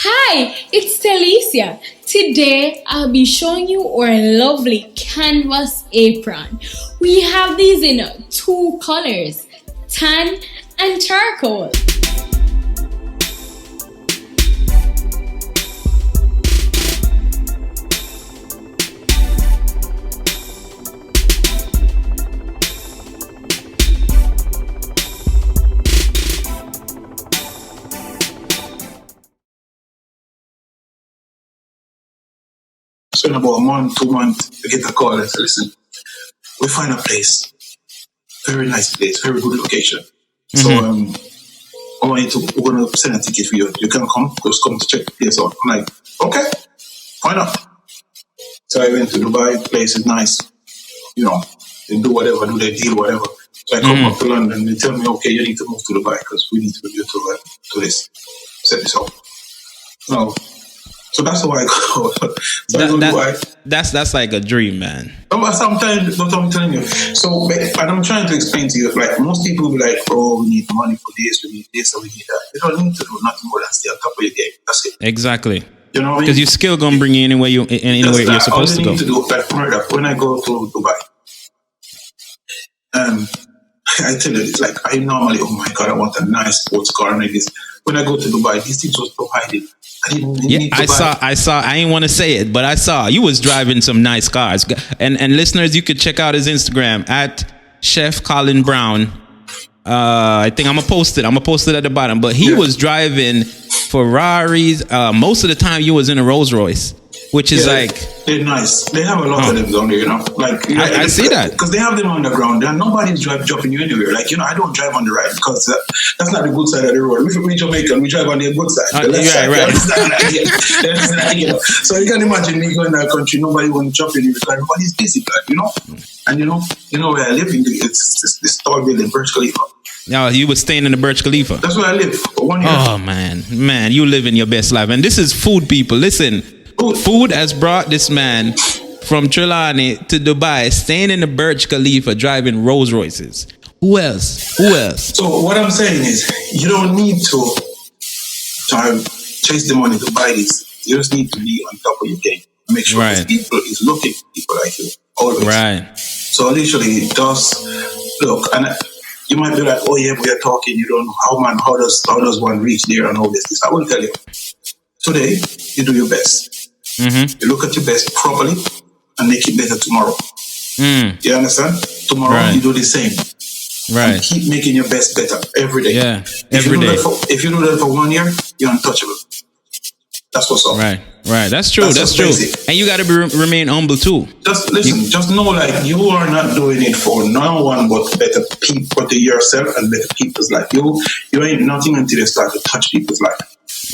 Hi, it's Alicia. Today I'll be showing you our lovely canvas apron. We have these in two colors, tan and charcoal. Spend about a month, 2 months to get a call and say, listen, we find a place, very nice place, very good location. So I want you to, we're going to send a ticket for you. You can come, just come to check the place out. I'm like, okay, why not? So I went to Dubai, the place is nice. You know, they do whatever, do their deal, whatever. So I come up to London, they tell me, okay, you need to move to Dubai because we need to do to this, set this up. No. So that's why I go. So that's like a dream, man. Sometimes, what I'm telling you. So, and I'm trying to explain to you, like, most people will be like, oh, we need money for this, we need this, and we need that. You don't need to do nothing more than stay on top of your game. That's it. Exactly. You know what I mean? Because you're still going to bring you anywhere you're supposed to go. All you need to do, like, when I go to Dubai, I tell you, it's like, I normally, oh my God, I want a nice sports car and like this. When I go to Dubai, these things was provided. I saw. I ain't want to say it, but I saw you was driving some nice cars. And listeners, you could check out his Instagram at Chef Collin Brown. I think I'm gonna post it at the bottom. But he was driving Ferraris. Most of the time, you was in a Rolls Royce, which is like they're nice. They have a lot of them down there, you know. Like I see that because they have them on the ground. There nobody's dropping you anywhere. Like I don't drive on the right because that's not the good side of the road. We Jamaican, we drive on the good side, the left side. Right. So you can imagine me going to that country. Nobody won't drop you because everybody's busy, you know. And you know where I live in. It's this tall building, Burj Khalifa. No, you were staying in the Burj Khalifa. That's where I live for 1 year. Oh man, you living your best life. And this is food, people. Listen. Food has brought this man from Trelawney to Dubai, staying in the Burj Khalifa, driving Rolls Royces. Who else? So what I'm saying is, you don't need to chase the money to buy this. You just need to be on top of your game. Make sure people is looking for people like you always. Right. So literally, just look, and you might be like, oh yeah, we are talking. You don't know how does one reach there and all this. I will tell you. Today, you do your best. You look at your best properly and make it better tomorrow. You understand? Tomorrow you do the same. Right. And keep making your best better every day. Yeah. If you do that for 1 year, you're untouchable. That's what's up. Right. That's true. That's true. Basic. And you got to remain humble too. Just listen. Just know, like, you are not doing it for no one but better people, but yourself and better people's life. You ain't nothing until you start to touch people's life.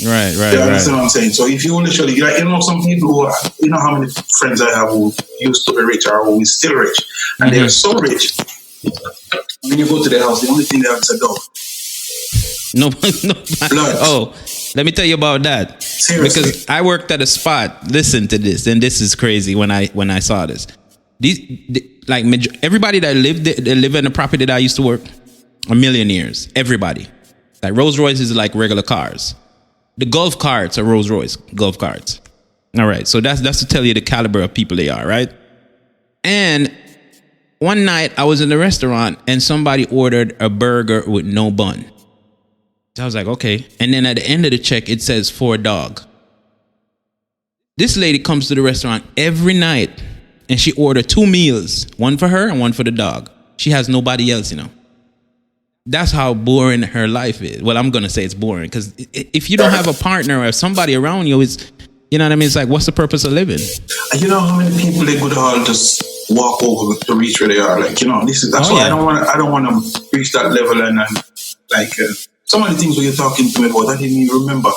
Right. You understand what I'm saying? So if you literally, like, some people who are, how many friends I have who used to be rich or who is still rich, and they're so rich. When you go to their house, the only thing they have is a dog. No. Oh, let me tell you about that. Seriously. Because I worked at a spot. Listen to this, and this is crazy. When I saw this, everybody that live in the property that I used to work are millionaires. Everybody, like Rolls Royce is like regular cars. The golf carts are Rolls Royce golf carts. All right, so that's to tell you the caliber of people they are, right? And one night I was in the restaurant and somebody ordered a burger with no bun. So I was like, okay. And then at the end of the check, it says for a dog. This lady comes to the restaurant every night and she ordered 2 meals, one for her and one for the dog. She has nobody else, That's how boring her life is. Well, I'm going to say it's boring because if you don't have a partner or somebody around you, it's, you know what I mean? It's like, what's the purpose of living? And you know how many people they could all just walk over to reach where they are? Like, that's why I don't want to reach that level and some of the things when you're talking to me about, I didn't even remember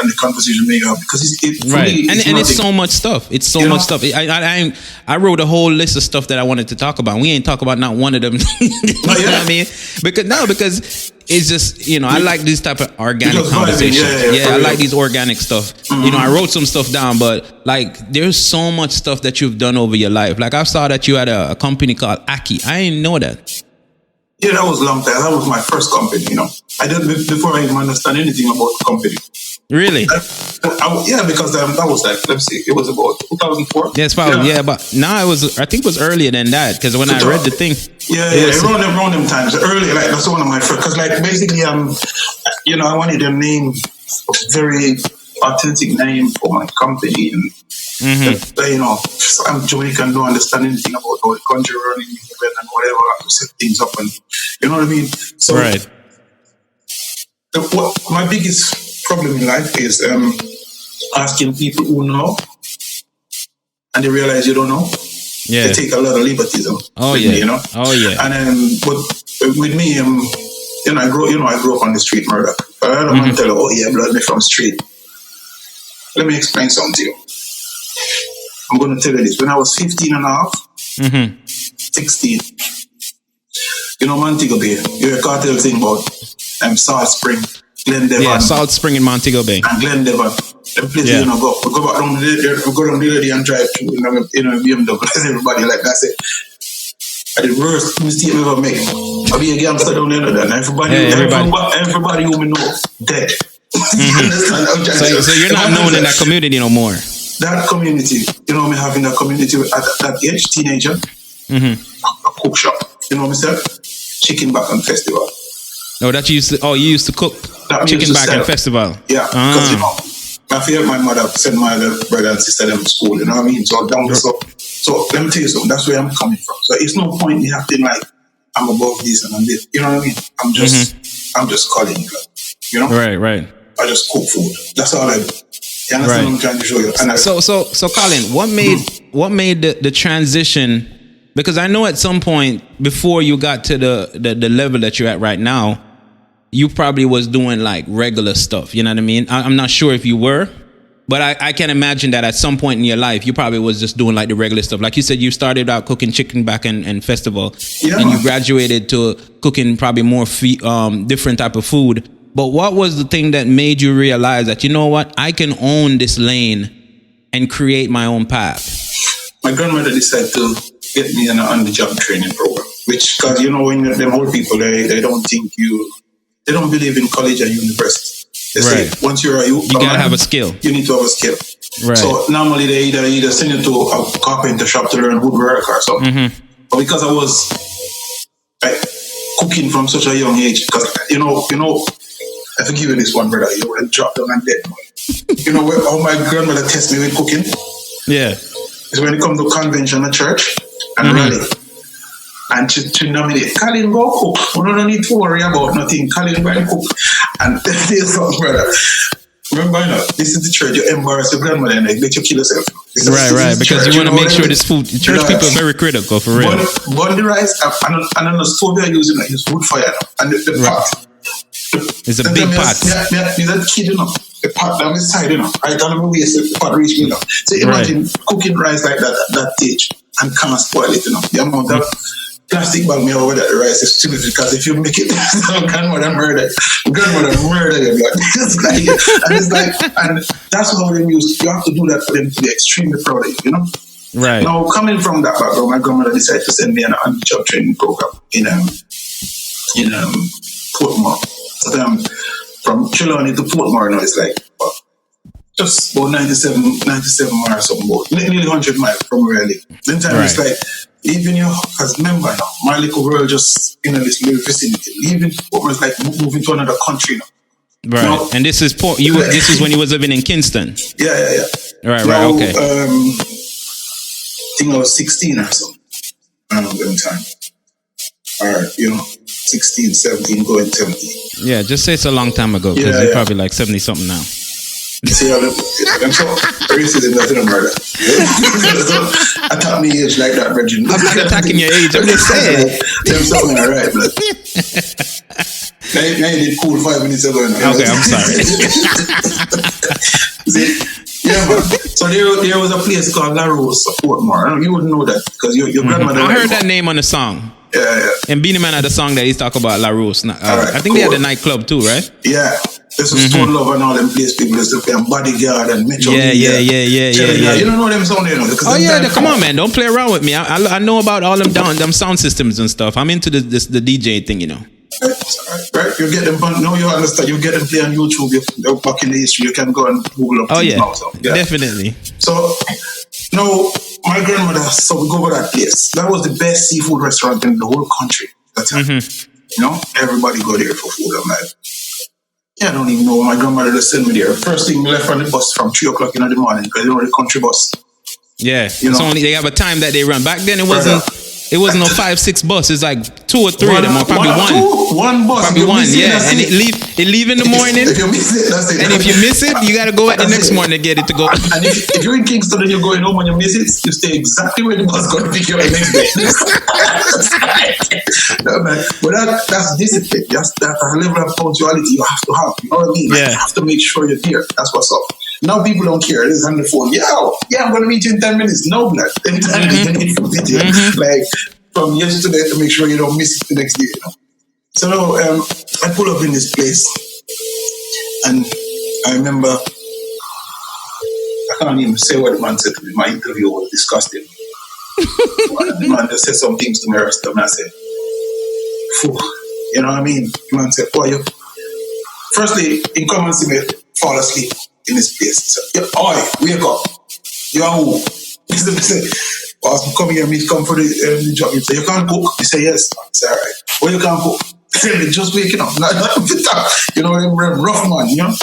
and the conversation may have because it's right. Me, and it's so much stuff. It's so much stuff. I wrote a whole list of stuff that I wanted to talk about. We ain't talk about not one of them. You know what I mean? Because it's just, I like this type of organic conversation. I like these organic stuff. I wrote some stuff down, but like there's so much stuff that you've done over your life. Like I saw that you had a company called Aki. I didn't know that. Yeah, that was a long time. That was my first company, I did before I even understand anything about the company. Really? Yeah, because that was like, let's see, it was about 2004. Yes, probably. Yeah, but now I think it was earlier than that, because when I read the thing, around them times, early, like that's one of my friends. Because like basically, I wanted a name, a very authentic name for my company, and I'm Jamaican, don't understand anything about how the country running and whatever, I have to set things up, and you know what I mean. So, right. What my biggest problem in life is asking people who know, and they realize you don't know. Yeah. They take a lot of liberties. Oh yeah. Me, you know. Oh yeah. And but with me, I grew up on the street murder. I don't want to tell you, oh yeah, blood me from street. Let me explain something to you. I'm going to tell you this. When I was 15 and a half, 16, Montego Bay, you hear a cartel thing about Salt Spring, Glen Devon. Yeah, Salt Spring in Montego Bay. And Glen Devon. Them places, go. We go back down the lady and drive through, BMW. Everybody like that. The worst mistake we ever made. I be a gangster down there, and everybody who we know dead. So you're not known in that community no more. That community, me having that community at that age, teenager, a cook shop. You know what I said? Chicken back and festival. No, that you used to cook chicken back and festival. Yeah, because my mother sent my other brother and sister them to school. You know what I mean? So down so let me tell you something. That's where I'm coming from. So it's no point in acting like I'm above this and I'm this. You know what I mean? I'm just calling you. You know? Right. I just cook food. That's all I do. You understand what I'm trying to show you? And so Collin, what made the transition? Because I know at some point before you got to the level that you're at right now, you probably was doing like regular stuff. You know what I mean? I'm not sure if you were, but I can imagine that at some point in your life, you probably was just doing like the regular stuff. Like you said, you started out cooking chicken back and festival, and you graduated to cooking probably more different type of food. But what was the thing that made you realize that, you know what, I can own this lane and create my own path? My grandmother decided to get me in an on-the-job training program, which, because, when them old people, they don't think they don't believe in college and university. They say, once you're you gotta have a skill. You need to have a skill. Right. So normally they either send you to a carpenter shop to learn woodwork or something. But because I was like cooking from such a young age, because, I forgive you this one, brother, you would have dropped down and dead. How my grandmother tests me with cooking? Yeah. Is when it comes to convention at church and rally. And to nominate, Collin, go cook. We don't need to worry about nothing. Collin, go and cook. And there's something, brother. Remember, this is the church. You embarrass your grandmother and let you kill yourself. Right. Because you want to make sure this food. Church people are very critical, for real. Burn the rice, and on the stove they are using, I use wood fire. And the pot. It's a big pot. Yeah, that kid, the pot down his side, right on the waist, the pot reach me, So imagine cooking rice like that at that stage and can't spoil it, The amount of plastic bag me over that the rice is stupid, because if you make it, grandmother murder you, blood. And that's how they use. You have to do that for them to be extremely proud of you, Right. Now, coming from that background, my grandmother decided to send me on the job training program in Portmore. From Trelawney to Portmore now, it's like just about 97 miles or something, about nearly 100 miles from where I live. Then time it's like, even you as member now, my little world just in this little vicinity. Leaving Portmore is like moving to another country now. Right. And this is this is when you was living in Kingston. Yeah. Right, okay. I think I was 16 or something around that time. Or, 16, 17, going 17. Yeah, just say it's a long time ago, because you're probably like 70 something now. See, I'm so racism doesn't murder. I thought me age like that, Virgin. I'm not attacking your age, I'm just saying. Tell something alright, blood. Now you did cool 5 minutes ago. Okay, I'm sorry. See? Yeah, man. So there was a place called La Rose, Portmore. You wouldn't know that because your grandmother. I heard that name on the song. Yeah. And Beanie Man had a song that he's talking about La Rose. I think they had a nightclub too, right? Yeah. This was Stone Love and all them place people used to play, and Bodyguard and Metro. Yeah. You don't know them sound, Oh yeah, come on, man! Don't play around with me. I know about all them sound systems and stuff. I'm into the DJ thing, Right? You get them, now you understand, you get them play on YouTube, you're back in the history, you can go and Google up Oh things yeah, now. So, yeah. definitely. So, now, my grandmother, so we go to that place. That was the best seafood restaurant in the whole country. That's it. You know, everybody go there for food. I'm like, yeah, I don't even know. My grandmother just sent me there. First thing, we left on the bus from 3 o'clock in the morning because you know the country bus. Yeah, You it's know? only they have a time that they run. Back then, it wasn't. It wasn't no 5, 6 buses. Like 2 or 3 of them, or probably one. One bus. Probably one, yeah. And it leave in the morning. If you miss it, that's it. And if you miss it, you got to go at the next morning to get it to go. And if you're in Kingston and you're going home and you miss it, you stay exactly where the bus going to pick you up the next day. But that's discipline. That's a level of punctuality you have to have. You know what I mean? Like, you have to make sure you're there. That's what's up. Now people don't care. It's on the phone. Yeah, I'm going to meet you in 10 minutes. No, blood. 10 minutes, you need to meet you. Like, from yesterday to make sure you don't miss it the next day. You know? So now, I pull up in this place, and I remember, I can't even say what the man said to me. My interview was disgusting. The man just said some things to me, and I said, phew, you know what I mean? The man said, "Oh, you." Firstly, he come and see me fall asleep in this place. He said, "Yeah, oi, wake up. You are who?" He said, "I was coming here, me come for the job." He said, "You can't cook?" He said, "Yes." I said, "All right. Well, you can't cook." He said, "Just waking up." You know, rough man, you know?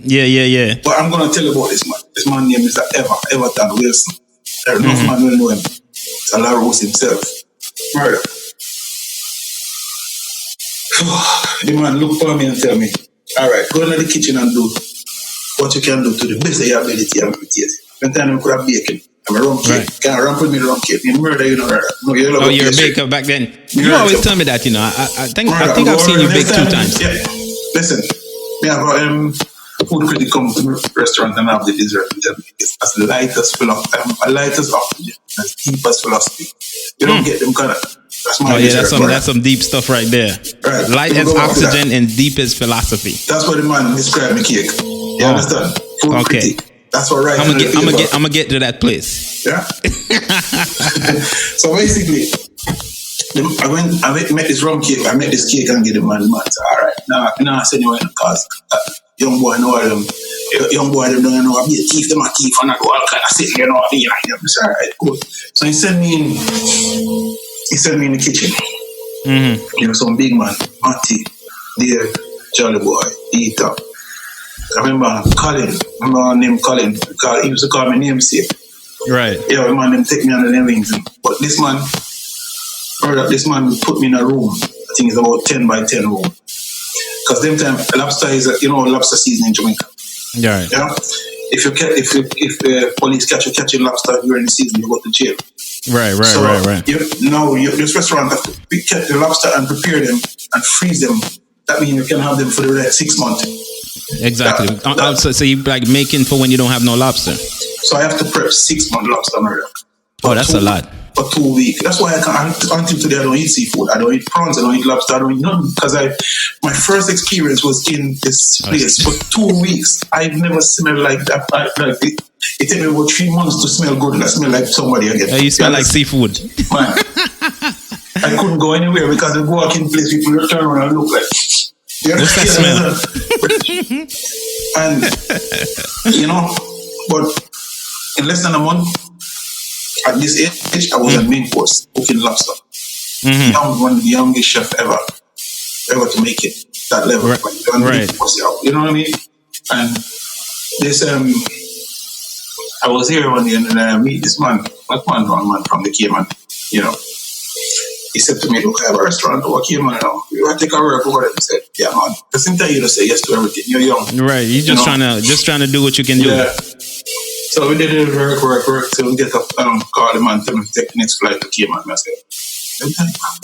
Yeah. But I'm going to tell you about this man. This man's name is Everton Wilson. Enough man will know him. It's Alaros himself. Murder. The man look for me and tell me, "All right, go into the kitchen and do what you can do to the best of your ability and abilities." One time I could have bacon. I'm a rum cake. Right. Can't run with me rum cake. You murder, you know. No, you're a baker back then. You always tell me that, you know. I think I've seen you bake 2 times. Yeah. Listen, me have a food critic come to the restaurant and have the dessert. It's as light as oxygen, as deep as philosophy. You don't get them kind of. That's my dessert. That's some deep stuff right there. Right. Light as oxygen and deep as philosophy. That's what the man described me cake. You understand? Food critic. That's what right. I'm gonna get to that place. Yeah. So basically, I met this rum cake. I met this cake and get the man. So, all right. Now I send you in because young boy know them. Young boy them don't know. I be a thief. Them a thief and I do all kind of shit. You know. I be like them. So, all right, good. So he sent me in. He sent me in the kitchen. You know, some big man, Matty, dear jolly boy, eat up. I remember Collin. My name Collin. He used to call me namesake. Right. Yeah, my man them take me on the wings. But this man put me in a room. I think it's about 10 by 10 room. Because them time lobster is lobster season in Jamaica. Yeah. Yeah. If the police catching lobster during the season, you go to jail. Right. This restaurant have to catch the lobster and prepare them and freeze them. That means you can have them for the next 6 months. Exactly. So you like making for when you don't have no lobster. So I have to prep 6 months lobster, Maria. Oh, that's a lot. For 2 weeks. That's why until today I don't eat seafood. I don't eat prawns. I don't eat lobster. I don't eat nothing because my first experience was in this place for 2 weeks. I've never smelled like that. It took me about 3 months to smell good. And I smell like somebody again. You smell like seafood. Man, I couldn't go anywhere because I walk in place, people turn around and look like. What's that smell? And but in less than a month, at this age, I was at main course cooking lobster. One of the youngest chef ever to make it that level. Right. You know what I mean? And this I was here one day and I meet this man, one man from the Cayman, you know. He said to me, "Look, I have a restaurant over Cayman now. You want to take a work over there?" He said, "Yeah, man. The same time you just say yes to everything. You're young." Right. You're just trying to do what you can do. Yeah. So we did work till we get up, call the man, tell me to take the next flight to Cayman. I said,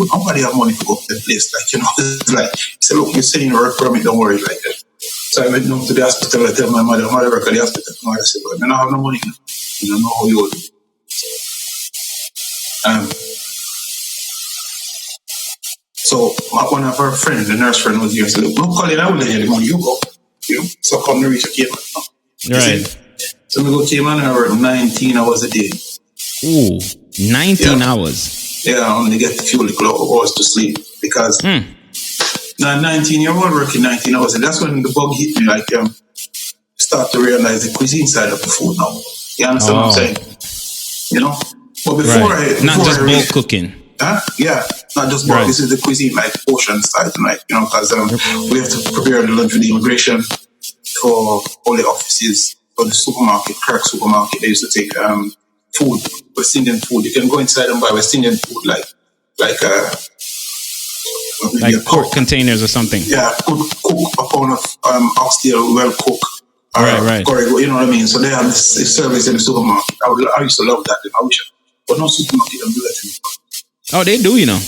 nobody have money to go to the place. It's like, he said, "Look, you're saying work permit, don't worry like that." So I went down to the hospital. I tell my mother work at the hospital. I said, "Well, I don't have no money. I don't know how you do." So one of our friends, the nurse friend, was here and said, "Look, Collin, I will let you the money, you go. So come to reach a Cayman." Right. So we go Cayman and I work 19 hours a day. Ooh, 19 hours. Yeah, I only get a few hours to sleep because Now, 19-year-old working 19 hours, and that's when the bug hit me. Like, start to realize the cuisine side of the food now. You understand what I'm saying? You know, but before not just bulk cooking. Yeah, not just bulk. This is the cuisine, like portion side, like because we have to prepare the lunch for the immigration, for all the offices, for the supermarket, Kirk supermarket. They used to take food, West Indian food. You can go inside and buy West Indian food, like pork containers or something. Yeah, cook a pound of oxtail, well cooked. Right. You know what I mean? So they have this service in the supermarket. I used to love that. But no supermarket don't do that anymore. Oh, they do, You know?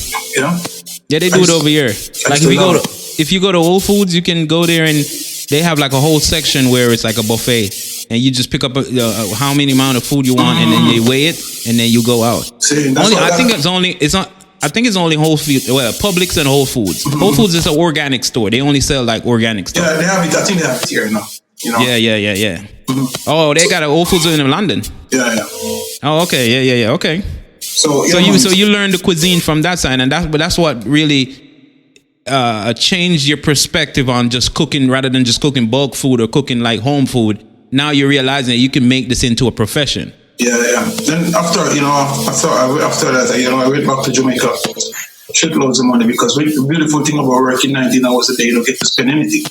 Yeah, they do it over here. Like if you go to Whole Foods, you can go there and they have like a whole section where it's like a buffet, and you just pick up how many amount of food you want, and then they weigh it, and then you go out. See, I think it's only Whole Foods. Well, Publix and Whole Foods. Whole Foods is an organic store. They only sell like organic stuff. Yeah, they have it. I think they have it here now. You know? Yeah. Oh, they got a Whole Foods in London. Yeah. Oh, okay. Yeah. Okay. So you learned the cuisine from that side, and that's what really changed your perspective on just cooking rather than just cooking bulk food or cooking like home food. Now you're realizing that you can make this into a profession. Yeah. Then after that, I went back to Jamaica. Shitloads of money, because the beautiful thing about working 19 hours a day, you don't get to spend anything.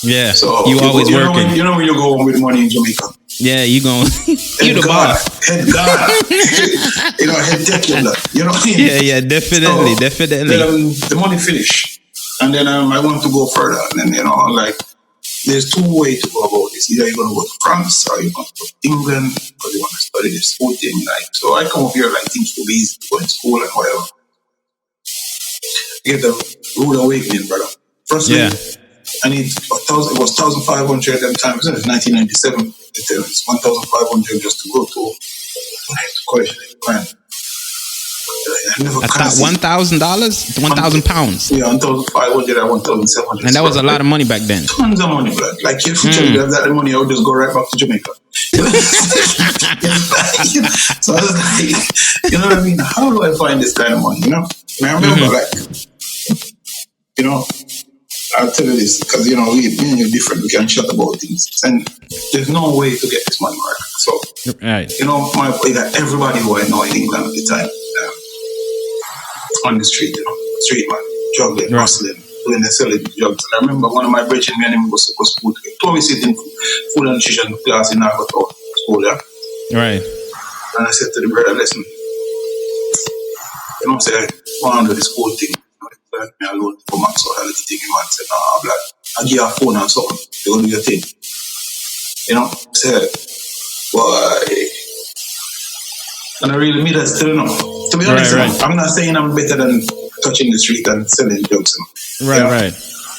Yeah. So you always working. When you go home with money in Jamaica. Yeah, you going. You the boss. Head God. Head tech. You know what I mean? Yeah, definitely. Then the money finished, and then I want to go further. And then there's two ways to go about this. Either you're gonna go to France or you're gonna go to England because you want to study this whole thing. So I come up here things will be easy to go in school and whatever. Get the rude awakening, brother. Firstly, I need 1,000. It was 1,500 at that time. It was 1997. It's 1,500 just to go to college. $1,000, £1,000. Yeah, 1,500 and 1,700. And that was a lot of money back then. Tons of money, blood. Like if you have that money, I would just go right back to Jamaica. So I was like, you know what I mean? How do I find this kind of money? And I remember, I'll tell you this because me and you different. We can chat about things, and there's no way to get this money right. So, I got everybody who I know in England at the time on the street, street man, juggling, hustling, doing the selling jobs. And I remember one of my brethren, me and him was supposed to always sit in food and nutrition class in our school, yeah. Right. And I said to the brother, listen, say I want to do this whole thing. Let me alone to come out. So I let the thing in man said, no, I'll give you a phone and something. You're going to do your thing. Said, boy. And I really mean that still enough. To be honest, I'm not saying I'm better than touching the street and selling drugs. Right.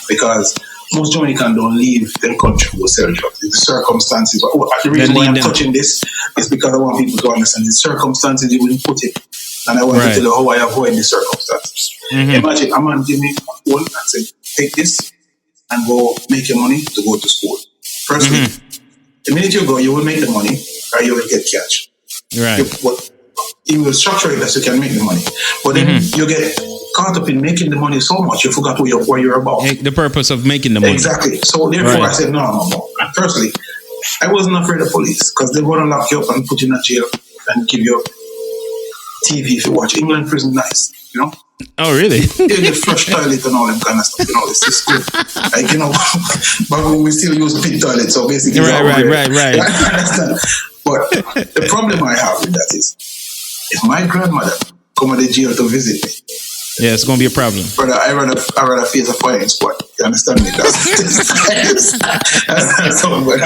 Because most Jamaicans don't leave their country to sell drugs. The circumstances. The reason why I'm touching this is because I want people to understand the circumstances you will put it. And I want to tell you how I avoid the circumstances. Imagine a man give me a phone and say, take this and go make your money to go to school. Firstly, the minute you go, you will make the money or you will get catch. Right. You will structure it so you can make the money. But then you get caught up in making the money so much, you forgot what you're about. The purpose of making the money. Exactly. So therefore I said, no. And firstly, I wasn't afraid of police because they want to lock you up and put you in a jail and give you TV if you watch. England prison nice, Oh, really? They get flush toilet and all them kind of stuff, it's just good. But we still use pit toilet, so basically right. But the problem I have with that is if my grandmother come to the jail to visit me, it's going to be a problem. Brother, I rather face a firing squad. You understand me? That's something, but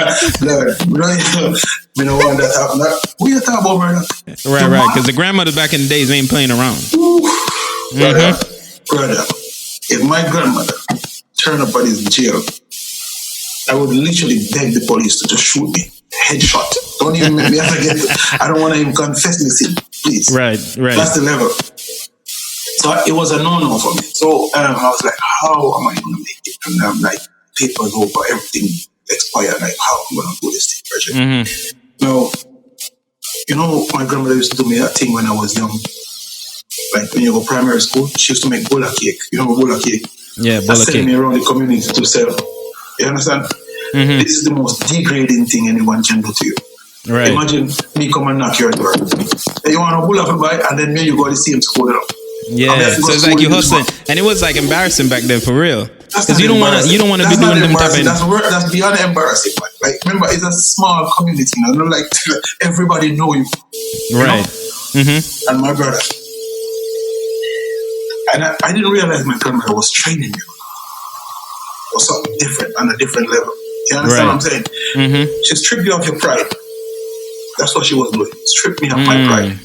me no want that happen. What you talking about, brother? Right. Because the grandmothers back in the days ain't playing around. Brother, if my grandmother turned up at his jail, I would literally beg the police to just shoot me. Headshot. Don't even make me I don't want to even confess this sin, please. Right. That's the level. So it was a no-no for me. So I was like, how am I going to make it? And I'm like, papers over, everything expired. Like, how am I going to do this thing? Now, my grandmother used to do me that thing when I was young. Like when you go primary school, she used to make bola cake. You know bola cake? Yeah, That's bowl of sending cake. me around the community to sell. You understand? This is the most degrading thing anyone can do to you. Right. Imagine me come and knock your door. And you want a bull to buy, and then me you go to the same school. Yeah, so it's like you hustling, and it was like embarrassing back then for real, because you don't want to be doing them type of. That's beyond embarrassing, man. Like, remember, it's a small community, you know, like everybody know you, right? And my brother, and I didn't realize my grandmother was training me or something different on a different level. You understand what I'm saying? She stripped you of your pride. That's what she was doing. Stripped me of my pride.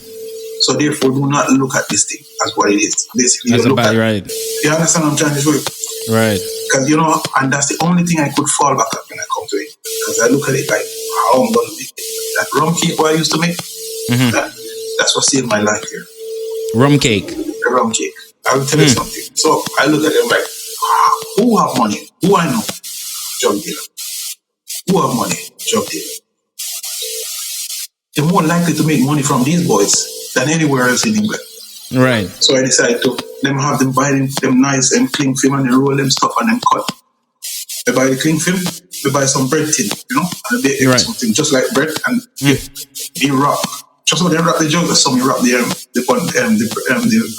So therefore, do not look at this thing as what it is. Basically, that's you look at right. You understand what I'm trying to do? Right. Because, you know, and that's the only thing I could fall back at when I come to it. Because I look at it like, how I'm going to make it. That rum cake what I used to make, that's what saved my life here. Rum cake. The rum cake. I will tell you something. So I look at them like, who have money? Who I know? Drug dealer. Who have money? Drug dealer. They're more likely to make money from these boys than anywhere else in England. Right. So I decided to have them buy them nice and cling film and then roll them stuff and then cut. They buy the cling film, they buy some bread tin, you know, and they make something just like bread and they wrap. Just so they wrap the jug, so we wrap the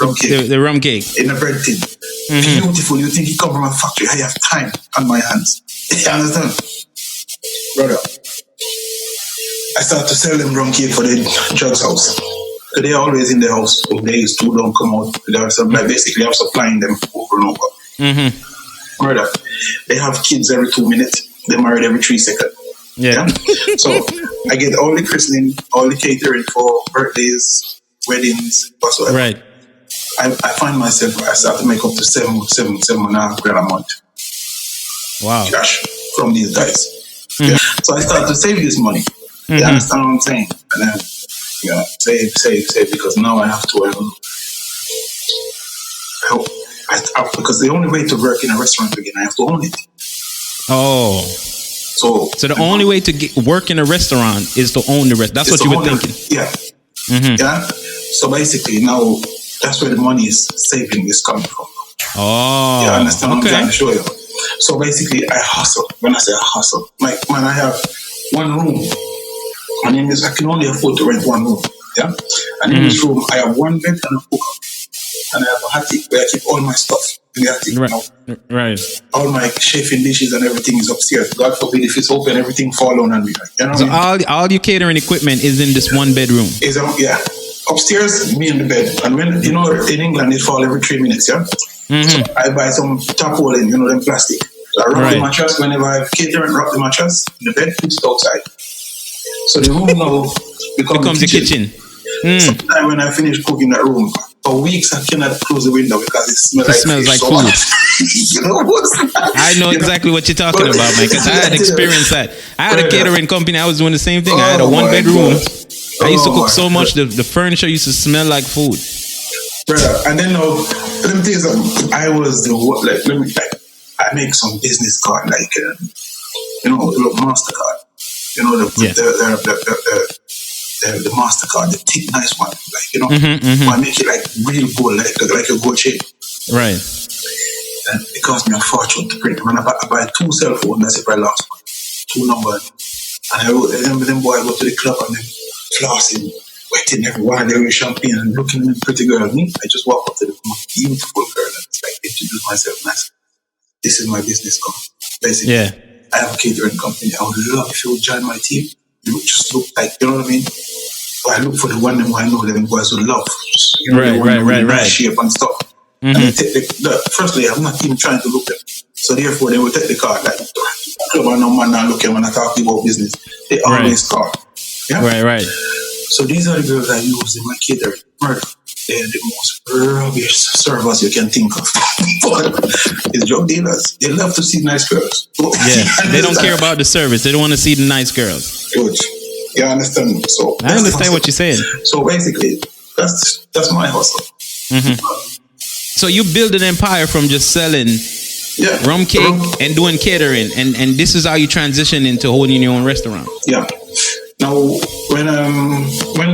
rum cake. The rum cake. In a bread tin. Beautiful. You think it come from a factory. I have time on my hands. You understand? Brother. I started to sell them rum cake for the drugs house. So they're always in the house. So days two don't come out. Basically, I'm supplying them over and over. Brother, they have kids every 2 minutes. They're married every 3 seconds. Yeah. So I get all the christening, all the catering for birthdays, weddings, whatsoever. Right. I find myself, I start to make up to seven and a half grand a month. Wow. Cash from these guys. Yeah. So I start to save this money. You understand what I'm saying? And then, save, because now I have to because the only way to work in a restaurant again, I have to own it. Oh. So the only way to work in a restaurant is to own the restaurant. That's what you were thinking. Yeah. Yeah. So basically now that's where the money is saving is coming from. Oh. You understand what I'm trying to show you? So basically I hustle. When I say I hustle, like when I have one room, I can only afford to rent one room. Yeah. And in this room I have one bed and a cooker. And I have a attic where I keep all my stuff in the attic. Right. Right. All my chafing dishes and everything is upstairs. God forbid if it's open, everything fall on me. You know so all your catering equipment is in this one bedroom? Yeah. Upstairs, me in the bed. And when, you know, in England, it fall every 3 minutes, yeah? So I buy some tarpaulin, you know, them plastic. So I wrap the mattress whenever I have catering, wrap the mattress in the bed, put it outside. So the room now becomes the kitchen. Sometimes when I finish cooking that room, for weeks I cannot close the window because it smells like food. You know I know exactly what you're talking about, man, because I had experienced that. I had a catering company, I was doing the same thing. I had a one bedroom. I used to cook so much, the furniture used to smell like food. Brother, and then now, let me tell you something. I make some business card, like, you know, MasterCard. You know, the MasterCard, the thick, nice one. Like, you know, I make it like real gold, like a gold chain. Right. And it cost me a fortune to print. When I buy 2 cell phones, that's if I lost one. 2 numbers. And I wrote them boy, I go to the club and then flossing, wetting everyone, they're champagne and looking at them pretty girl. Me, I just walk up to the most beautiful girl and like introduce myself nice. This is my business card. Basically, I have a catering company. I would love if you would join my team. You would just look like, you know what I mean? But I look for the one them who I know that them boys would love. You know, right. Shape and stuff. And they take firstly, I'm not even trying to look them. So therefore, they will take the card. Like, club and no man not looking when I talk about business. They always call. Yeah? Right. So these are the girls I use in my catering. They're the most rubbish servers you can think of. It's drug dealers. They love to see nice girls. Yeah, they don't care about the service. They don't want to see the nice girls. Good. You understand? So I understand what you're saying. So basically, that's my hustle. So you build an empire from just selling rum cake and doing catering, and this is how you transition into holding your own restaurant. Yeah. Now, when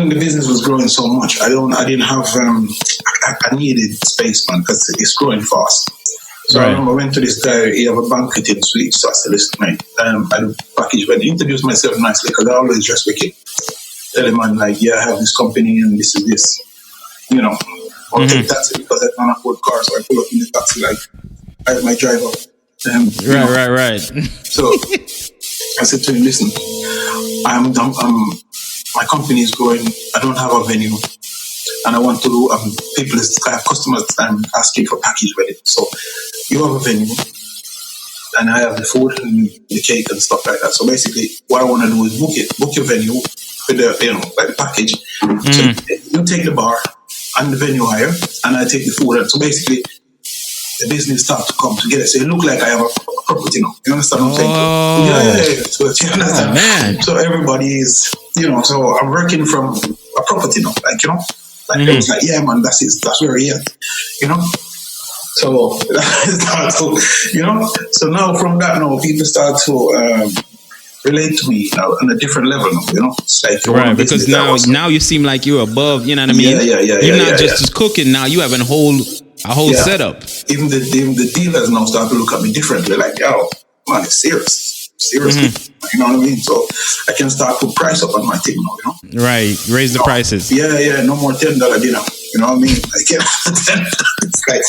the business was growing so much, I didn't have I needed space, man, because it's growing fast. So I remember I went to this guy, he have a banqueting suite. So I said, listen, mate, I do package when I introduced myself nicely because I always dress wicked. Tell him I'm like, yeah, I have this company and this is this. You know, I'll take taxi because I can't afford cars. So I pull up in the taxi like I have my driver. Right. So I said to him, listen, my company is growing. I don't have a venue. And I want to do customers asking for package wedding. So you have a venue, and I have the food and the cake and stuff like that. So basically, what I want to do is book your venue with the like the package. So you take the bar and the venue hire, and I take the food. And so basically, the business start to come together. So it look like I have a property now. You understand what I'm saying? Yeah. So you understand? Man. So everybody is, so I'm working from a property now, like, Like it was like, yeah, man, that's it. That's where he is, So so now from that, people start to relate to me on a different level now, It's like right, because now you seem like you're above, you know what I mean? Yeah. You're not just cooking now, you have a whole setup. Even the dealers now start to look at me differently, like, yo, man, it's serious. Seriously. You know what I mean? So I can start to price up on my thing now, Right. Raise the prices. Yeah. No more $10 dinner. You know what I mean? Like, it's like,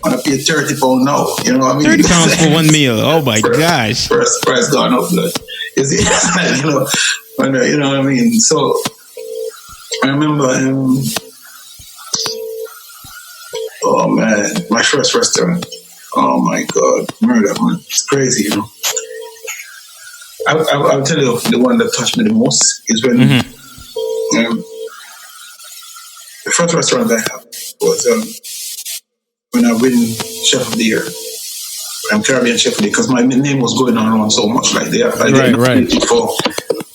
I'm going to pay £30 now. You know what I mean? £30 for one meal. Oh my gosh. First price gone up, blood. You see? you know what I mean? So I remember, oh man, my first restaurant. Oh my God. Murder, man. It's crazy, I'll tell you the one that touched me the most is when the first restaurant I had was when I win Chef of the Year. I'm Caribbean Chef of the Year because my name was going on around so much. Like I right. For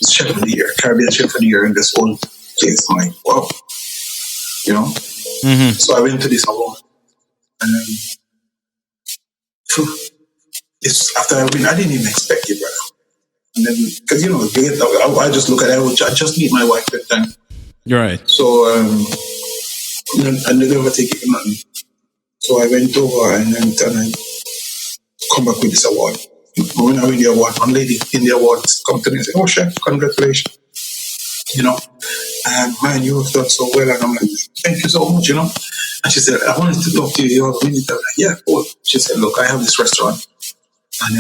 Chef of the Year, Caribbean Chef of the Year in this whole place. I'm like, wow, So I went to this award, and after I win, I didn't even expect it, brother. And then, because I just look at it. I just meet my wife that time. Right. So I never take it for nothing. So I went over and I come back with this award. When I win the award, one lady in the awards come to me and say, "Oh, chef, congratulations!" And man, you have done so well. And I'm like, "Thank you so much." And she said, "I wanted to talk to you. You have win it." I'm like, "Yeah, cool." She said, "Look, I have this restaurant, and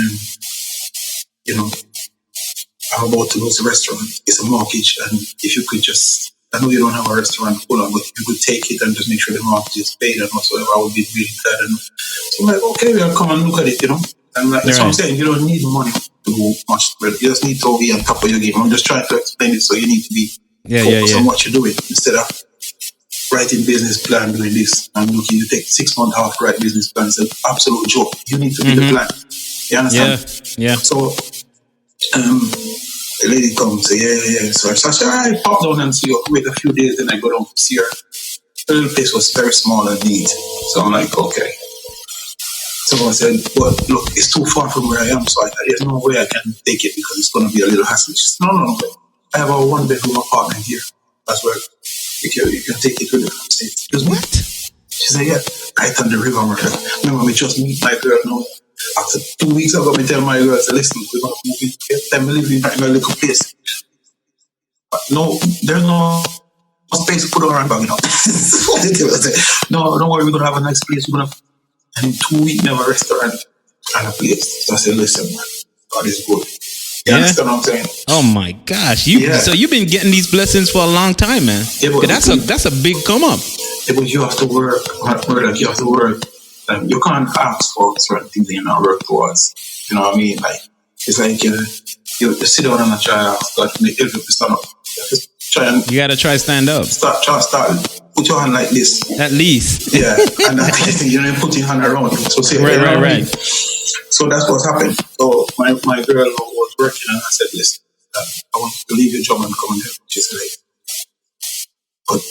I'm about to lose the restaurant. It's a mortgage, and if you could just, I know you don't have a restaurant, hold on, but if you could take it and just make sure the mortgage is paid and whatsoever, I would be really glad." And so I'm like, "Okay, we'll come and look at it, And that's what I'm saying. You don't need money to do much, but you just need to be on top of your game. I'm just trying to explain it, so you need to be focused on what you're doing instead of writing business plan, doing this. And looking, you take 6 months off, write business plan. It's an absolute joke. You need to be the plan. You understand? Yeah. So, the lady comes and say, yeah. So I said, all right, pop down and see her. Wait a few days, then I go down to see her. The little place was very small and neat. So I'm like, okay. So I said, well, look, it's too far from where I am, so there's no way I can take it because it's going to be a little hassle. She said, no. I have a 1-bedroom apartment here. That's where you can take it with you. I said, excuse me? She said, yeah, right on the river. Remember, we just meet my girl now. After 2 weeks ago, I tell my girl, I said, listen, we're going to move in. I'm living in a little place. But no, there's no space to put our bag, No, don't worry, we're going to have a nice place. And in 2 weeks, we have a restaurant and a place. So I said, listen, man, God is good. You understand what I'm saying? Oh my gosh. So you've been getting these blessings for a long time, man. Yeah, but that's a big come up. Yeah, but you have to work. You have to work. You can't ask for certain things that you not work towards. You know what I mean? Like, it's like you sit down and try to ask God to make everything stand up. You gotta try stand up. Start. Put your hand like this. At least. Yeah. And at least you put your hand around. So say, right. So that's what's happened. So my girl was working and I said, listen, I want you to leave your job and come and help. She said, but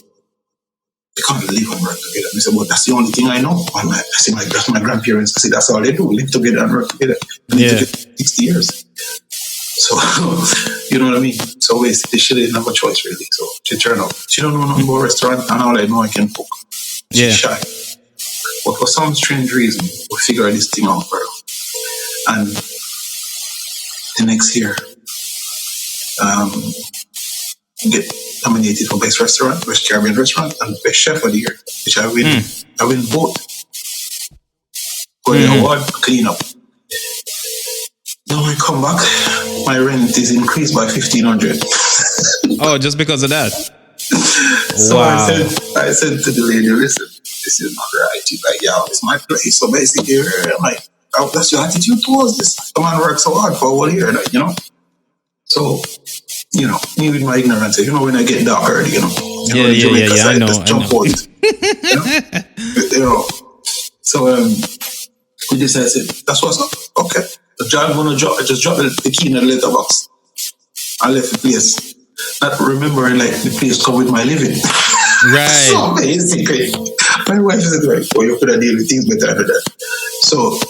you can't live and work together. I said, well, that's the only thing I know. I said, my grandparents, I said, that's all they do, live together and work together. Live together 60 years. So, you know what I mean? So basically, she didn't have a choice, really. So she turned up. She don't know nothing about restaurant, and all I know I can cook. She's shy. But for some strange reason, we figure this thing out, bro. And the next year, get nominated for best restaurant, best Caribbean restaurant, and best chef of the year, which I win. I win both. For the award, clean up. Now I come back, my rent is increased by 1,500. Oh, just because of that. So wow. I said to the lady, listen, this is not right. She's like, yeah, it's my place. So basically, I'm like, oh, that's your attitude towards this. The man works so hard for a whole year, like, you know. So, you know, me with my ignorance, you know, when I get dark early, you know. Yeah, I know. Jump out, you know. So, we decided, I said, that's what's up. Okay. The job I'm gonna drop. I just dropped the key in the letterbox. I left the place, not remembering like the place come with my living. Right. So basically, my wife said, "Right, well, you could have dealt with things better than that." So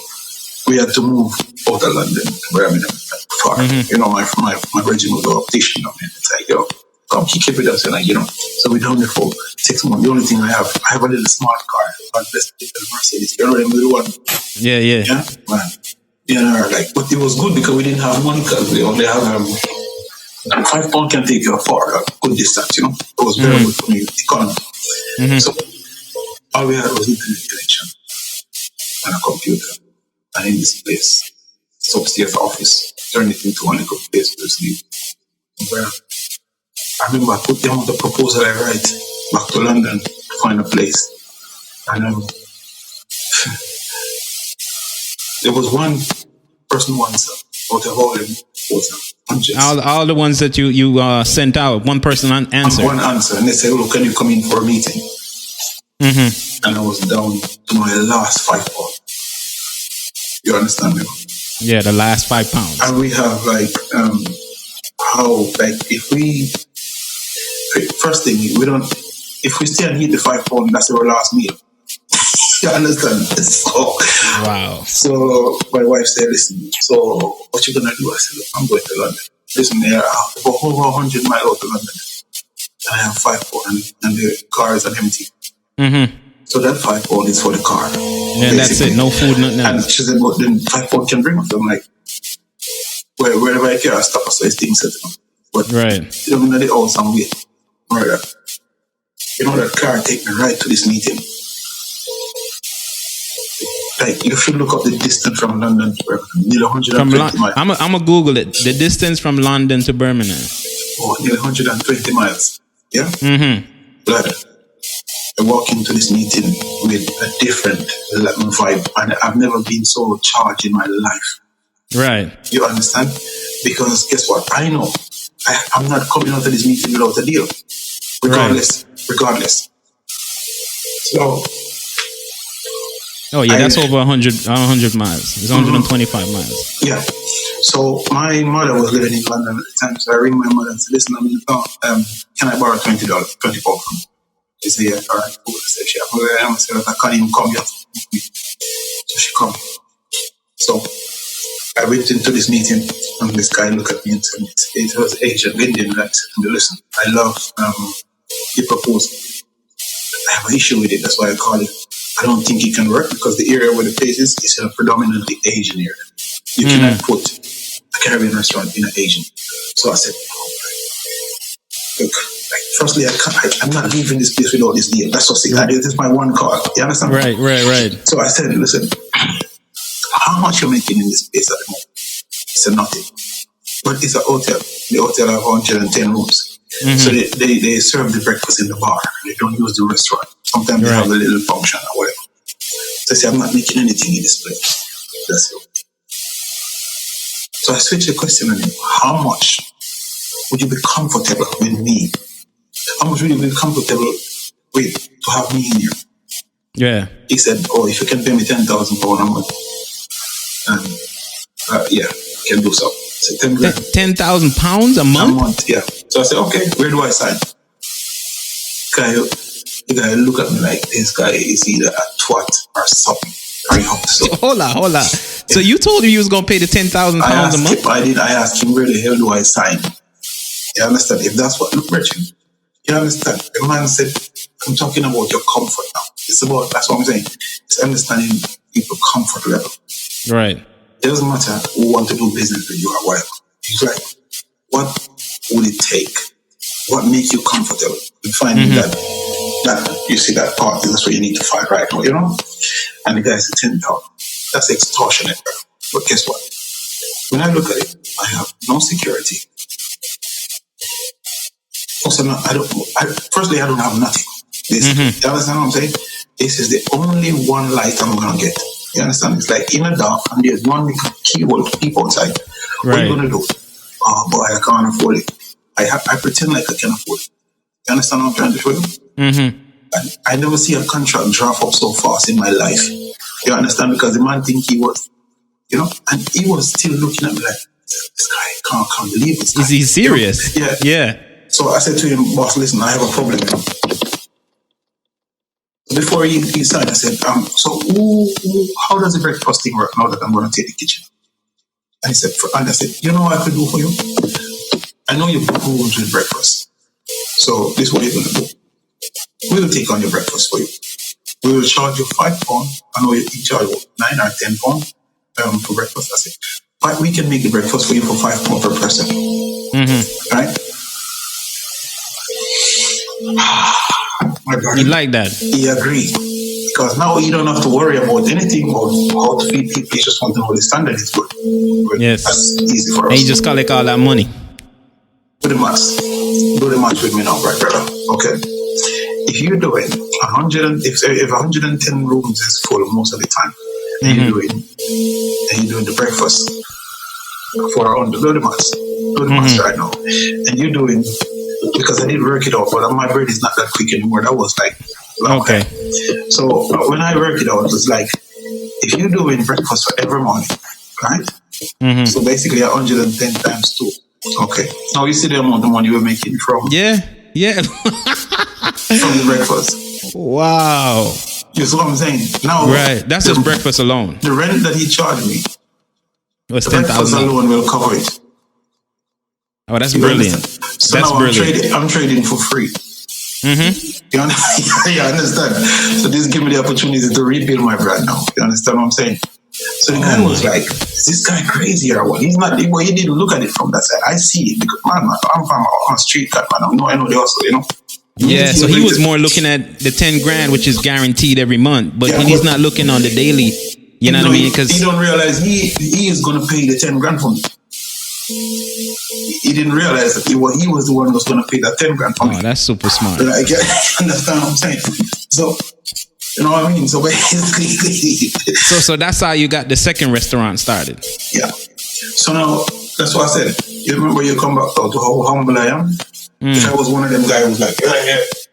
we had to move out of London to Birmingham, far. You know, my original optician. It's like, yo, come kick it with us, and like, you know. So we done it for 6 months. The only thing I have a little smart car, God bless the Mercedes. You know, the little one. Yeah, man. Yeah, like, but it was good because we didn't have money because we only have £5 can take you far, a good distance, you know. It was very good for me, economy. So all we had was internet connection and a computer, and in this place, it's upstairs office, turned it into one little place to sleep. Where I remember I put down the proposal I write back to London to find a place, and there was one person once out of all them was hundreds. All the ones that you sent out, one person answered. One answer, and they said, "Oh, can you come in for a meeting?" And I was down to my last £5. You understand me? Yeah, the last £5. And we have like if we first thing we don't, if we stay and eat the £5, that's our last meal. You understand? So, wow. So my wife said, listen, so what you gonna do? I said, look, I'm going to London. Listen, there are over 100 miles out of London. I have £5 and the car is empty. So that £5 is for the car. Yeah, that's it. No food, nothing else. And she said, but then £5 can bring us. I'm like, wherever I care, I stop. So it's things set up. But you're gonna the house and wait. Right. You know that car take me right to this meeting. Like, you should look up the distance from London to Birmingham. Nearly 120 miles. I'm going to Google it. The distance from London to Birmingham. Oh, nearly 120 miles. Yeah? Like, I walk into this meeting with a different vibe. And I've never been so charged in my life. Right. You understand? Because guess what? I know I'm not coming out of this meeting without a deal. Regardless. So... Oh yeah, that's over 100 miles. It's 125 miles. Yeah. So my mother was living in London at the time, so I ring my mother and said, listen, I'm in town. Can I borrow $20, £24 from you? She said, yeah, all right, cool. I said, I said, I can't even come here. So she come. So I went into this meeting and this guy looked at me and said, it was Asian, Indian guy. I said to me, listen, I love your proposal. I have an issue with it, that's why I call it. I don't think it can work because the area where the place is a predominantly Asian area. You cannot put a Caribbean restaurant in an Asian. So I said, look, firstly, I'm not leaving this place without this deal. That's what I said. This is my one call. You understand? Right. So I said, listen, how much you making in this place at the moment? He said, nothing. But it's a hotel. The hotel have 110 rooms. So they serve the breakfast in the bar. They don't use the restaurant. Sometimes they have a little function or whatever. So I say, I'm not making anything in this place. That's it. So I switched the question on him. How much would you be comfortable with me? How much would you be comfortable with to have me in here? Yeah. He said, oh, if you can pay me £10,000 a month, yeah, I can do so. So £10,000 a month? A month, yeah. So I said, okay, where do I sign? The guy look at me like, this guy is either a twat or something. Hold on. So you told him you was going to pay the £10,000 a month? I asked him, where the hell do I sign? You understand? If that's what, look, Richard, you understand? The man said, I'm talking about your comfort now. It's about, that's what I'm saying. It's understanding people's comfort level. Right. It doesn't matter who want to do business with you or whatever. It's like, what would it take? What makes you comfortable? You find that you see that part, that's what you need to find right now, you know? And the guy said, $10,000. That's extortionate, bro. But guess what? When I look at it, I have no security. Also, firstly, I don't have nothing. You understand what I'm saying? This is the only one light I'm going to get. You understand? It's like in the dark, and there's one keyhole to keep outside. What are you going to do? Oh, boy, I can't afford it. I pretend like I can afford it. You understand what I'm trying to show you? I never see a contract draft up so fast in my life. You understand? Because the man think he was, you know, and he was still looking at me like, this guy can't believe this guy. Is he serious? You know? Yeah. So I said to him, boss, listen, I have a problem. Before he signed, I said, so how does the breakfast thing work now that I'm going to take the kitchen? And I said, you know what I could do for you? I know you're good with breakfast. So this is what you're going to do. We will take on your breakfast for you. We will charge you £5. I know you charge £9 or £10 for breakfast. I said, but we can make the breakfast for you for £5 per person. Right? My brother, You like that? He agreed. Because now you don't have to worry about anything about how to feed people. You just want to know the standard is good. Yes. That's easy for us. And you just collect all that money. Do the maths. Do the maths with me now, right, brother? Okay. If you're doing 110 rooms is full most of the time, and you're doing the breakfast for around, do the maths right now, and you're doing, because I didn't work it out, but my brain is not that quick anymore. That was like long time. So when I work it out, it's like if you're doing breakfast for every morning, right? So basically 110 times 2. Okay. Now you see the amount of money we're making from Yeah. from the breakfast. Wow. You see what I'm saying? Now, right. That's just breakfast alone. The rent that he charged me, was the breakfast alone will cover it. Oh, that's brilliant. So that's now brilliant. I'm trading for free. You understand? So this gives me the opportunity to rebuild my brand now. You understand what I'm saying? So the guy was like, is this guy crazy or what? He's not, he didn't look at it from that side. I see it because, man, I'm from a street cut, man. I know the hustle, you know? Yeah, so he was more looking at the 10 grand, which is guaranteed every month, but he's not looking on the daily, you know what I mean? Because he don't realize he is going to pay the 10 grand for me. He didn't realize that he was the one who was going to pay that 10 grand for me. Oh, that's super smart. But I understand what I'm saying. So, you know what I mean? So basically... So that's how you got the second restaurant started. Yeah. So now, that's what I said. You remember you come back to how humble I am? If I was one of them guys who was like,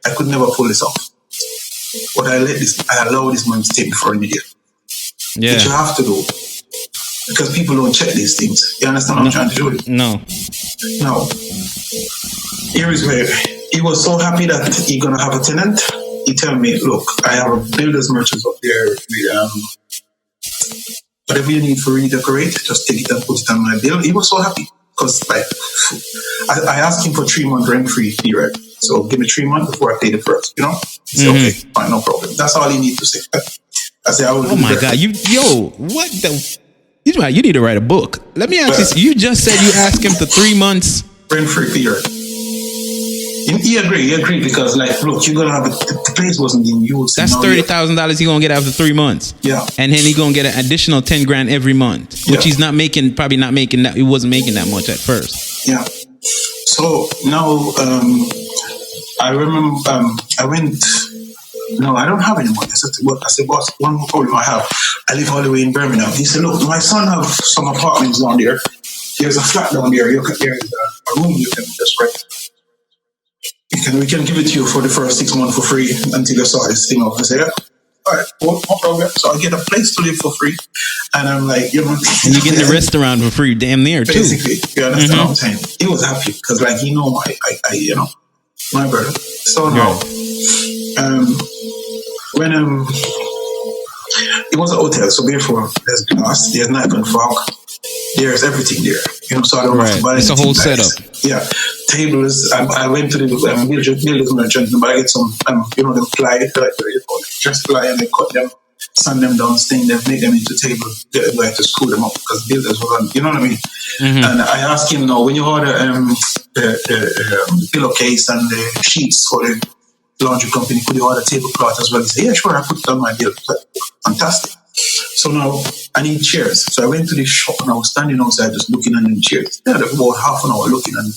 I could never pull this off. But I allow this man to take me for an idiot. Yeah. Which you have to do. Because people don't check these things. You understand what I'm trying to do? No. Now, here is where he was so happy that he's going to have a tenant. He tell me, look, I have a builder's merchants up there. Whatever you need for redecorate, just take it and put it on my bill. He was so happy. Because like, I asked him for 3 months rent-free period. So give me 3 months before I pay the first, you know? He said, okay, fine, no problem. That's all he needs to say. I said, I will do Oh my God. What the... You need to write a book. Let me ask you. You just said you asked him for 3 months rent-free period. He agreed because, like, look, you're gonna have the place wasn't being used. That's $30,000 he's gonna get after 3 months. Yeah, and then he's gonna get an additional 10 grand every month, which he's probably not making that. He wasn't making that much at first. Yeah. So now, I remember I went. No, I don't have any money. I said, boss, one more problem I have. I live all the way in Birmingham. He said, look, my son have some apartments down there. There's a flat down there. There's a room you can just rent. We can give it to you for the first 6 months for free until you sort this thing out. I said, yeah, all right, well, no problem. So I get a place to live for free. And I'm like, you know. And you get the restaurant for free damn near, too. Basically, you understand what I'm saying? He was happy because, like, he know I you know, my brother. So now, when it was an hotel, so therefore there's glass, there's knife and fork, there's everything there. You know, so I don't have to buy anything. It's a whole setup. Yeah, tables. I went to the builders merchant, but I get some, them ply, like just ply, and they cut them, sand them down, stain them, make them into tables. Get a guy to screw them up because builders were on, you know what I mean? And I asked him now, when you order the pillowcase and the sheets for the laundry company, could you order tablecloth as well? He said, yeah, sure, I put it on my bill. Fantastic. So now I need chairs. So I went to the shop and I was standing outside just looking at the chairs. They had about half an hour looking, and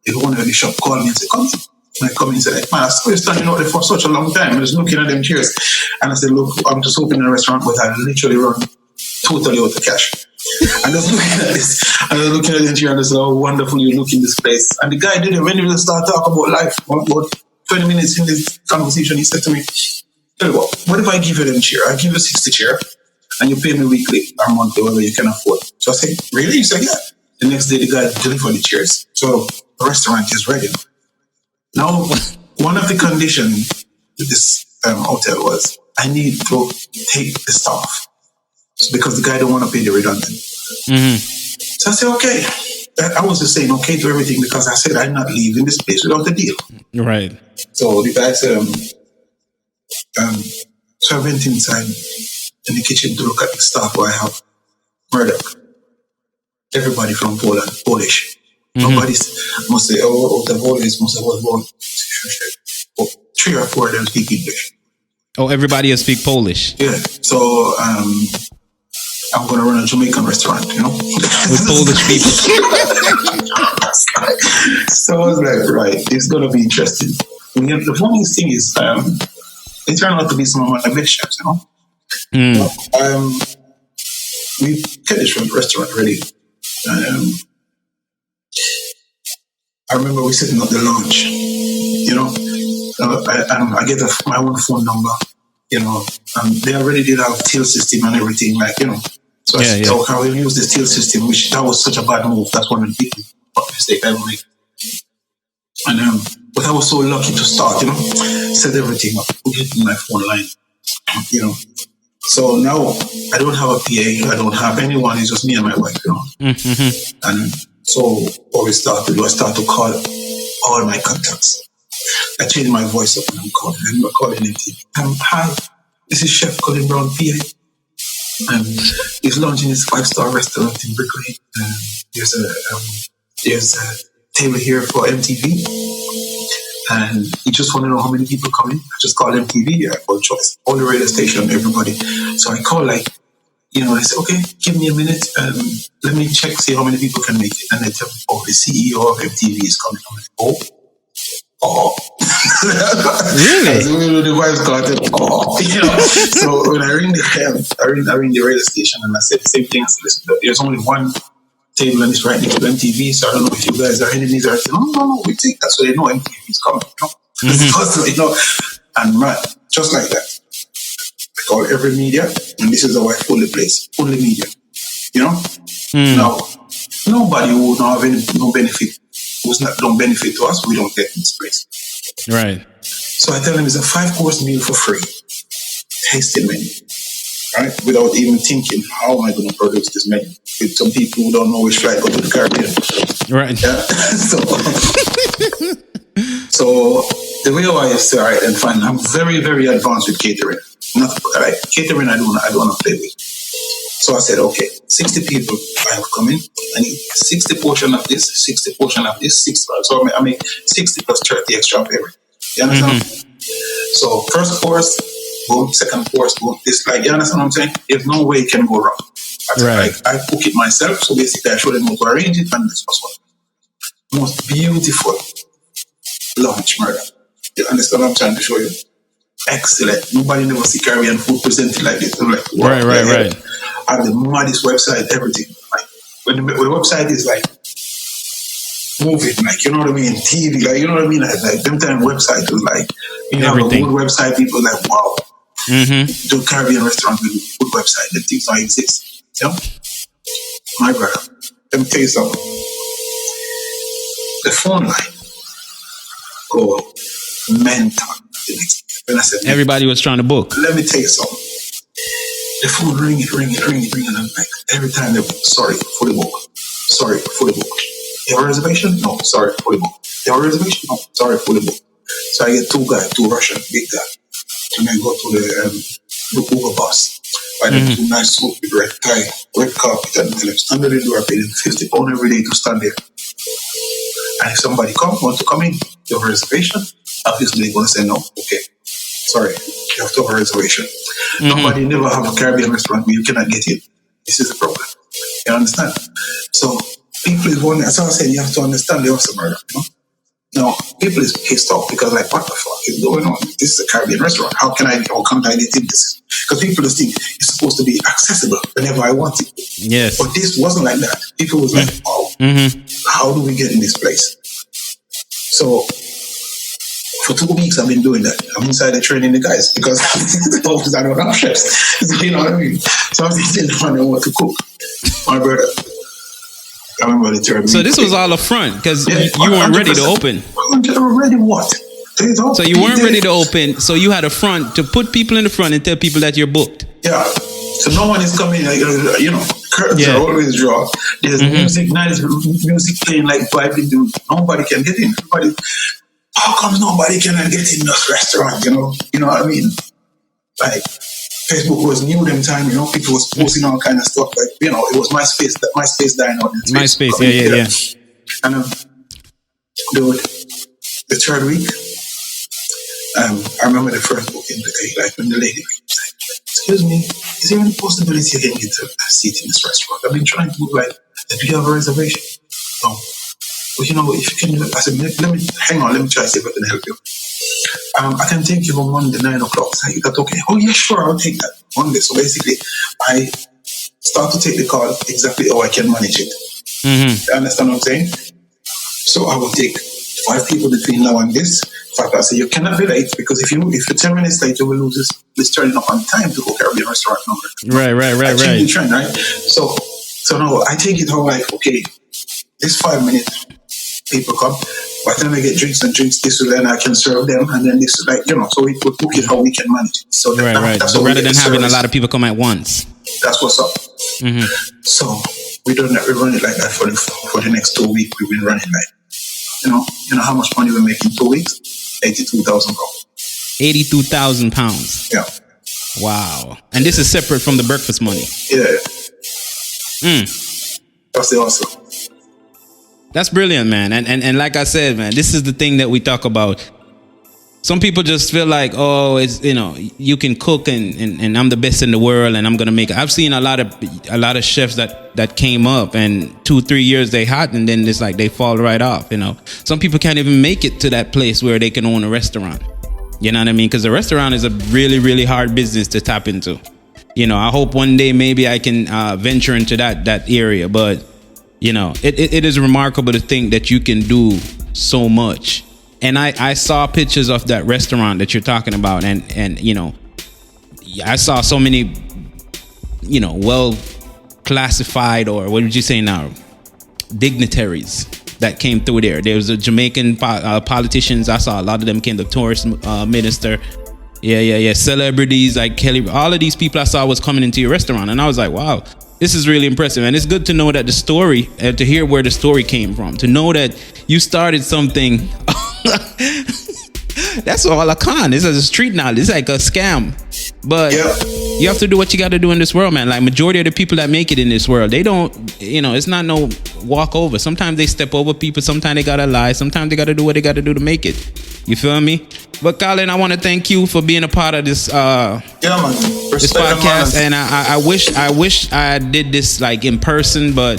the owner of the shop called me and said, come in. And I come in and said, man, I saw you standing out there for such a long time. I'm just looking at them chairs. And I said, look, I'm just opening a restaurant, but I literally run totally out of cash. And I was looking at this, and I was looking at the chair, and I said, oh, wonderful, you look in this place. And the guy didn't, when he start talking about life, about 20 minutes in this conversation, he said to me, tell you what if I give you them chair? I give you 60 chair, and you pay me weekly or monthly, whatever you can afford. So I said, really? He said, yeah. The next day, the guy delivered the chairs. So the restaurant is ready. Now, one of the conditions with this hotel was I need to take the staff because the guy don't want to pay the redundant. So I said, okay. I was just saying okay to everything because I said I'm not leaving this place without the deal. Right. So the guy said, so I went inside in the kitchen to look at the staff who I have. Murdoch. Everybody from Poland, Polish. Nobody must say, oh, the Polish must have was born. 3 or 4 of them speak English. Oh, everybody speak Polish. Yeah. So I'm going to run a Jamaican restaurant, you know? With Polish people. So I was like, right, it's going to be interesting. And the funniest thing is, it turned out to be some of my best chefs, you know? We get this restaurant ready. I remember we setting up the lunch, you know? I get my own phone number, you know, and they already did have till system and everything, like, you know. So I said, okay, we'll use the till system, which that was such a bad move. That's one of the big mistake I ever made. And but I was so lucky to start, you know, set everything up, put it in my phone line, you know. So now I don't have a PA, I don't have anyone, it's just me and my wife, you know. And so what we start to do, I start to call all my contacts. I changed my voice up and I'm calling him. Hi, this is Chef Collin Brown, PA. He's launching his 5-star restaurant in Brickley. There's a table here for MTV. And he just want to know how many people come in. I just call MTV, I call Choice, all the radio station, everybody. So I call they say, okay, give me a minute and let me check, see how many people can make it. And they tell me, oh, the CEO of MTV is coming. I'm like, oh. Really? The voice got it. Oh, you know. So when I ring the radio station and I said the same thing. I said, listen, there's only one table and it's right next to MTV. So I don't know if you guys are enemies or anything. No, we take that so they know MTV is coming. You know? And man, just like that, I call every media, and this is how I fill the place. Only media, you know. Now, nobody who don't have no benefit. Don't benefit to us, we don't get in this place. Right. So I tell them it's a 5-course meal for free. Tasting menu. Right? Without even thinking, how am I going to produce this menu? With some people who don't know which flight go to the Caribbean. Right. Yeah? So the way I say, all right, and fine, I'm very, very advanced with catering. Catering I don't want to play with. So I said, okay, 60 people I have come in. I need 60 portion of this, 60 portion of this, 60. So I make 60 plus 30 extra for everything. You understand? So first course, boom, second course, boom. It's like, you understand what I'm saying? There's no way it can go wrong. I cook it myself, so basically I show them how to arrange it, and this was one. Most beautiful lunch, murder. You understand what I'm trying to show you? Excellent. Nobody never see Caribbean food presented like this. I'm like, wow, right. I have the maddest website, everything. Like when the website is like moving, like, you know what I mean, TV, like, you know what I mean, like them time website is like, you have a good website, people like, wow, do Caribbean restaurant with a good website, the things don't exist. You know? My brother, let me tell you something. The phone line go mental. When I said, everybody was trying to book. Let me tell you something. The phone ringing, and I'm like, every time they're sorry for the book. You have a reservation? No, sorry, fully booked. You have a reservation? No, sorry, fully booked. So I get two Russian, big guys. And I go to the Uber bus. I them two nice suit with red tie, red carpet, and tell them stand at the door, pay them £50 every day to stand there. And if somebody want to come in, you have a reservation? Obviously they're gonna say no. Okay. Sorry, you have to have a reservation. Nobody never have a Caribbean restaurant where you cannot get in. This is the problem. You understand? So people is wondering, as I was saying, you have to understand the hustle murder, you know? Now, people is pissed off because like, what the fuck is going on? This is a Caribbean restaurant. How can't I get in this? Because people just think it's supposed to be accessible whenever I want it. Yes. But this wasn't like that. People was like, oh, how do we get in this place? So for 2 weeks I've been doing that. I'm inside the training the guys because the folks I don't have chefs. You know what I mean? So I'm just finding what to cook. My brother. I remember the third week. So this was all a front because you weren't ready to open. Ready what? So you weren't ready to open. So you had a front to put people in the front and tell people that you're booked. Yeah. So no one is coming. You know, curtains are always drawn. There's music, nice music playing like vibing. Nobody can get in. How come nobody can get in this restaurant? You know what I mean? Like Facebook was new them time. You know, people was posting all kind of stuff. Like it was MySpace. That MySpace dying out. MySpace, yeah. And dude, the third week, I remember the first booking. Like when the lady was like, "Excuse me, is there any possibility you can get a seat in this restaurant? I've been trying to book. Like, do you have a reservation?" No. But if you can, I said, let me hang on. Let me try to see if I can help you. I can take you on Monday 9 o'clock. So is that okay? Oh yeah, sure. I'll take that Monday. So basically, I start to take the call exactly how I can manage it. You understand what I'm saying? So I will take 5 people between now and this. In fact, I say you cannot be late because if you're 10 minutes late, you will lose this turning up on time to go Caribbean restaurant number. Right. Change the trend, right? So now I take it how like, okay, this 5 minutes, people come. By the time I get drinks, this will then I can serve them, and then this is like, so we could book it how we can manage it. So that's so rather than having a lot of people come at once. That's what's up. So we run it like that for the next 2 weeks. We've been running like, you know how much money we make in 2 weeks? £82,000. £82,000. Yeah. Wow. And this is separate from the breakfast money. Yeah. That's the awesome. That's brilliant, man. And like I said, man, this is the thing that we talk about. Some people just feel like, oh, it's, you can cook and I'm the best in the world and I'm gonna make it. I've seen a lot of chefs that came up and 2-3 years they hot and then it's like they fall right off. Some people can't even make it to that place where they can own a restaurant. You know what I mean? Because a restaurant is a really, really hard business to tap into. I hope one day maybe I can venture into that area, but it is remarkable to think that you can do so much. And I saw pictures of that restaurant that you're talking about, and I saw so many, well classified, or what would you say now, dignitaries that came through there. There was a Jamaican politicians. I saw a lot of them came. The tourist minister. Yeah. Celebrities like Kelly. All of these people I saw was coming into your restaurant, and I was like, wow. This is really impressive, and it's good to know that the story, to hear where the story came from, to know that you started something. That's all a con. This is a street knowledge. It's like a scam, but you have to do what you got to do in this world, man. Like majority of the people that make it in this world, they don't. It's not no walk over. Sometimes they step over people. Sometimes they gotta lie. Sometimes they gotta do what they gotta do to make it. You feel me? But Collin, I want to thank you for being a part of this. This podcast, and I wish I did this like in person, but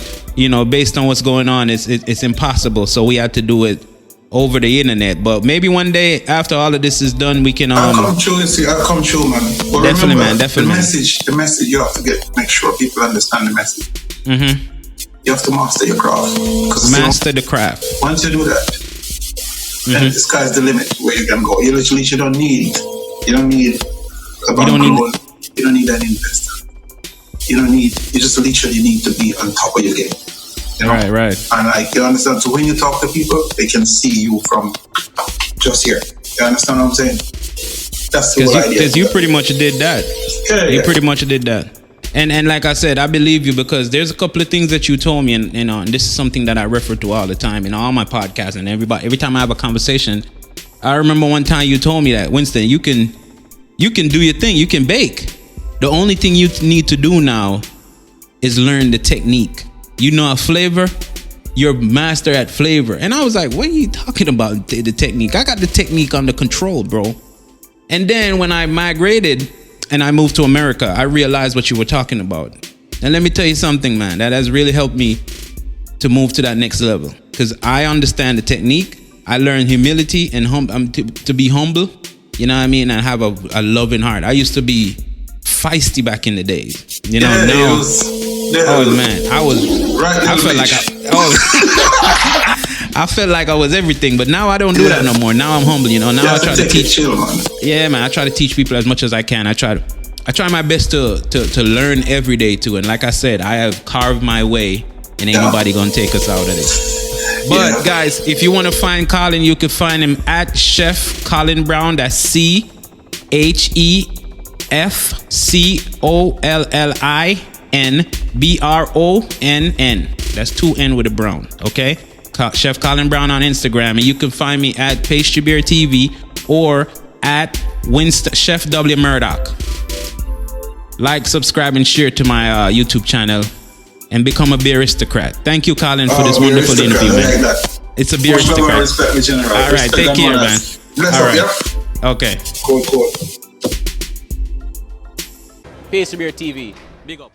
based on what's going on, it's impossible. So we had to do it over the internet. But maybe one day after all of this is done, we can. I'll come true, man. But definitely, remember, man. Definitely. The message you have to make sure people understand the message. You have to master your craft. Master the craft. Once you do that, then the sky's the limit where you can go. You literally don't need a bank loan. You don't need an investor. You just literally need to be on top of your game. Right. And like, you understand? So when you talk to people, they can see you from just here. You understand what I'm saying? That's the whole idea. Because you pretty much did that. Yeah. You pretty much did that. And like I said, I believe you because there's a couple of things that you told me, and and this is something that I refer to all the time in all my podcasts and every time I have a conversation. I remember one time you told me that, Winston, you can do your thing, you can bake. The only thing you need to do now is learn the technique. You know a flavor, you're master at flavor. And I was like, what are you talking about, the technique? I got the technique under control, bro. And then when I migrated and I moved to America, I realized what you were talking about. And let me tell you something, man, that has really helped me to move to that next level. Because I understand the technique. I learned humility and to be humble, you know what I mean, and have a loving heart. I used to be feisty back in the days, you know. Yeah, now, I felt like I felt like I was everything, but now I don't do that no more. Now I'm humble, you know. Now I try to teach. Yeah, man, I try to teach people as much as I can. I try my best to learn every day too. And like I said, I have carved my way, and ain't nobody gonna take us out of this. But guys, if you want to find Collin, you can find him at Chef Collin Brown. That's ChefCollin Bronn. That's 2 N with a Brown. Okay, Chef Collin Brown on Instagram, and you can find me at Pastrybear TV or at Chef W Murdoch. Like, subscribe, and share to my YouTube channel. And become a beer aristocrat. Thank you, Collin, for this wonderful interview, man. It's a beer aristocrat. All right, take care, man. All right. Okay. Cool. Pastrybear TV. Big up.